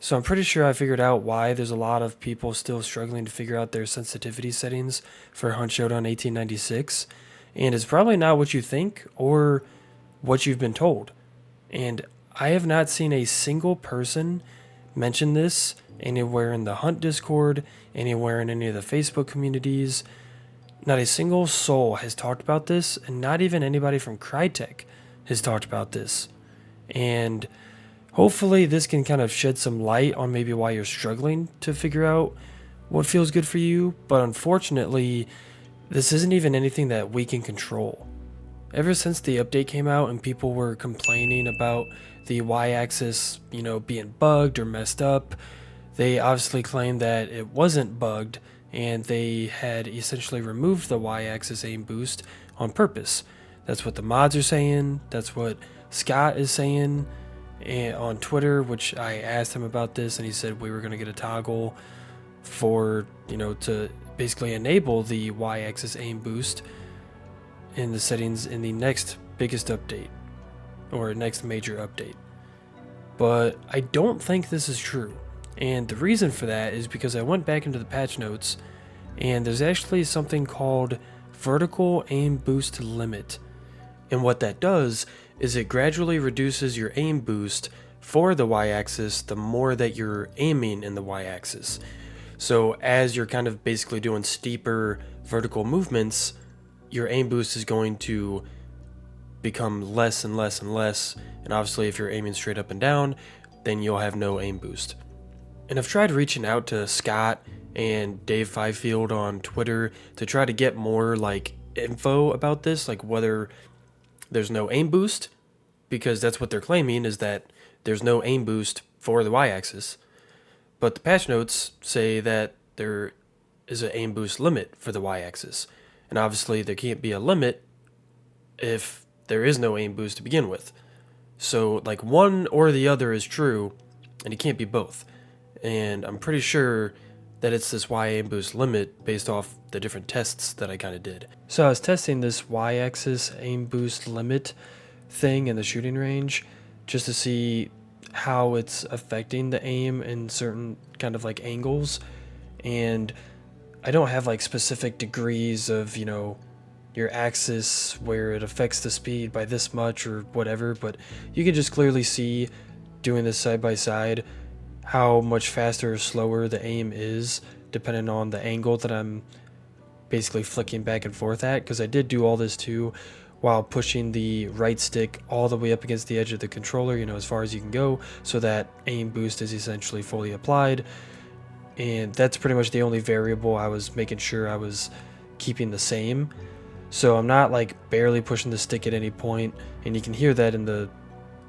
So I'm pretty sure I figured out why there's a lot of people still struggling to figure out their sensitivity settings for Hunt Showdown 1896. And it's probably not what you think or what you've been told. And I have not seen a single person mention this anywhere in the Hunt Discord, anywhere in any of the Facebook communities. Not a single soul has talked about this, and not even anybody from Crytek has talked about this. And hopefully this can kind of shed some light on maybe why you're struggling to figure out what feels good for you, but unfortunately, this isn't even anything that we can control. Ever since the update came out and people were complaining about the y-axis, being bugged or messed up, they obviously claimed that it wasn't bugged and they had essentially removed the y-axis aim boost on purpose. That's what the mods are saying. That's what Scott is saying on Twitter, which I asked him about this and he said we were going to get a toggle for, to basically enable the y-axis aim boost in the settings in the next biggest update or next major update. But I don't think this is true. And the reason for that is because I went back into the patch notes and there's actually something called vertical aim boost limit. And what that does is it gradually reduces your aim boost for the y-axis the more that you're aiming in the y-axis. So as you're kind of basically doing steeper vertical movements, your aim boost is going to become less and less and less. And obviously if you're aiming straight up and down, then you'll have no aim boost. And I've tried reaching out to Scott and Dave Fifield on Twitter to try to get more info about this, like whether there's no aim boost, because that's what they're claiming, is that there's no aim boost for the y-axis. But the patch notes say that there is an aim boost limit for the y-axis. And obviously there can't be a limit if there is no aim boost to begin with. So one or the other is true, and it can't be both. And I'm pretty sure that it's this Y aim boost limit based off the different tests that I kind of did. So I was testing this y-axis aim boost limit thing in the shooting range just to see how it's affecting the aim in certain kind of angles. And I don't have specific degrees of, your axis where it affects the speed by this much or whatever, but you can just clearly see doing this side by side how much faster or slower the aim is depending on the angle that I'm basically flicking back and forth at, because I did do all this too while pushing the right stick all the way up against the edge of the controller, as far as you can go, so that aim boost is essentially fully applied. And that's pretty much the only variable I was making sure I was keeping the same. So I'm not barely pushing the stick at any point, and you can hear that in the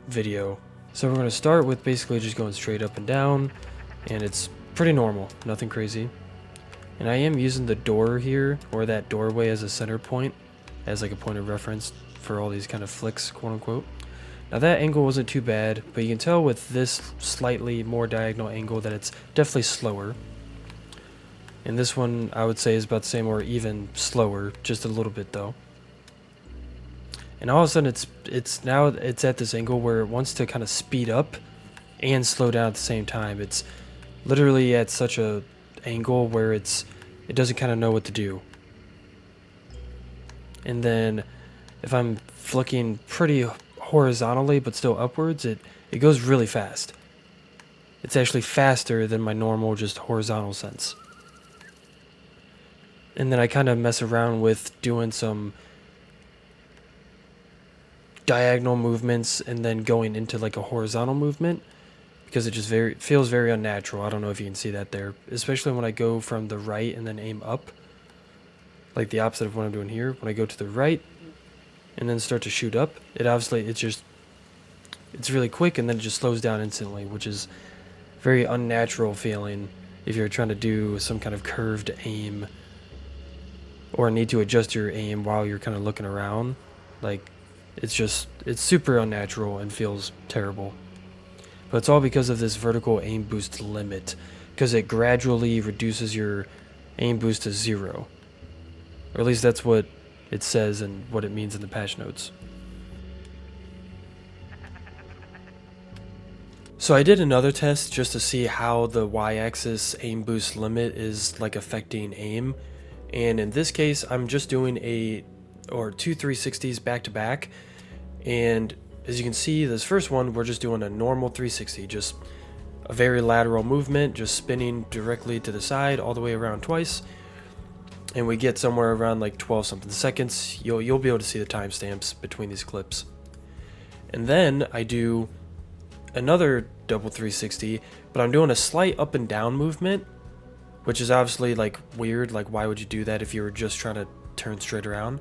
video. So we're going to start with basically just going straight up and down, and it's pretty normal, nothing crazy. And I am using the door here, or that doorway, as a center point, as a point of reference for all these kind of flicks, quote unquote. Now that angle wasn't too bad, but you can tell with this slightly more diagonal angle that it's definitely slower. And this one I would say is about the same or even slower, just a little bit though. And all of a sudden it's now at this angle where it wants to kind of speed up and slow down at the same time. It's literally at such a angle where it doesn't kind of know what to do. And then if I'm flicking pretty horizontally but still upwards, it goes really fast. It's actually faster than my normal just horizontal sense. And then I kind of mess around with doing some diagonal movements and then going into a horizontal movement, because it just feels very unnatural. I don't know if you can see that there, especially when I go from the right and then aim up, like the opposite of what I'm doing here. When I go to the right and then start to shoot up, it's really quick, and then it just slows down instantly, which is very unnatural feeling if you're trying to do some kind of curved aim or need to adjust your aim while you're kind of looking around. It's super unnatural and feels terrible. But it's all because of this vertical aim boost limit, because it gradually reduces your aim boost to 0. Or at least that's what it says and what it means in the patch notes. So I did another test just to see how the y-axis aim boost limit is like affecting aim. And in this case, I'm just doing two 360s back to back. And as you can see, this first one, we're just doing a normal 360, just a very lateral movement, just spinning directly to the side all the way around twice. And we get somewhere around like 12 something seconds. You'll be able to see the timestamps between these clips. And then I do another double 360, but I'm doing a slight up and down movement, which is obviously like weird. Like, why would you do that if you were just trying to turn straight around?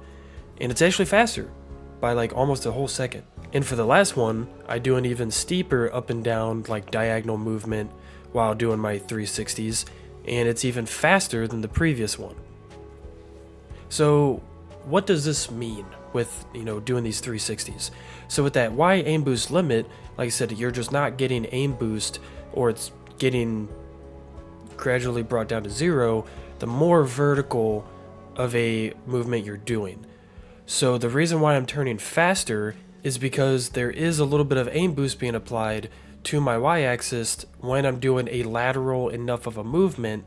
And it's actually faster by like almost a whole second. And for the last one, I do an even steeper up and down, like diagonal movement while doing my 360s, and it's even faster than the previous one. So what does this mean with, doing these 360s? So with that Y aim boost limit, like I said, you're just not getting aim boost, or it's getting gradually brought down to 0 the more vertical of a movement you're doing. So the reason why I'm turning faster is because there is a little bit of aim boost being applied to my y-axis when I'm doing a lateral enough of a movement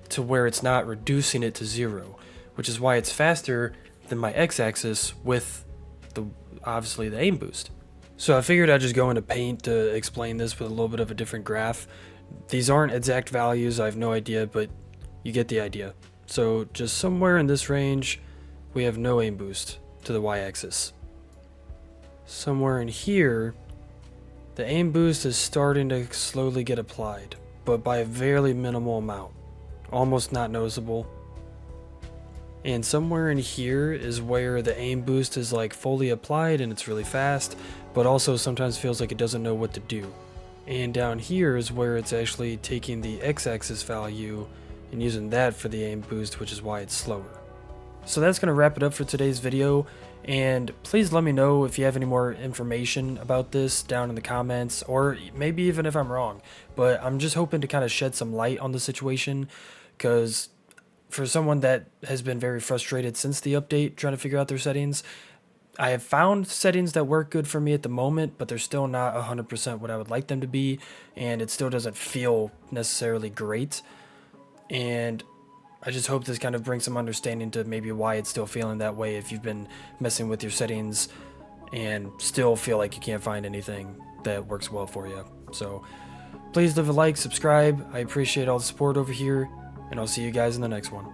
to where it's not reducing it to 0, which is why it's faster than my x-axis with obviously the aim boost. So I figured I'd just go into Paint to explain this with a little bit of a different graph. These aren't exact values, I have no idea, but you get the idea. So just somewhere in this range, we have no aim boost to the y-axis. Somewhere in here, the aim boost is starting to slowly get applied, but by a very minimal amount, almost not noticeable. And somewhere in here is where the aim boost is like fully applied and it's really fast, but also sometimes feels like it doesn't know what to do. And down here is where it's actually taking the x-axis value and using that for the aim boost, which is why it's slower. So that's going to wrap it up for today's video, and please let me know if you have any more information about this down in the comments, or maybe even if I'm wrong. But I'm just hoping to kind of shed some light on the situation, because for someone that has been very frustrated since the update trying to figure out their settings, I have found settings that work good for me at the moment, but they're still not 100% what I would like them to be, and it still doesn't feel necessarily great. And I just hope this kind of brings some understanding to maybe why it's still feeling that way if you've been messing with your settings and still feel like you can't find anything that works well for you. So please leave a like, subscribe. I appreciate all the support over here, and I'll see you guys in the next one.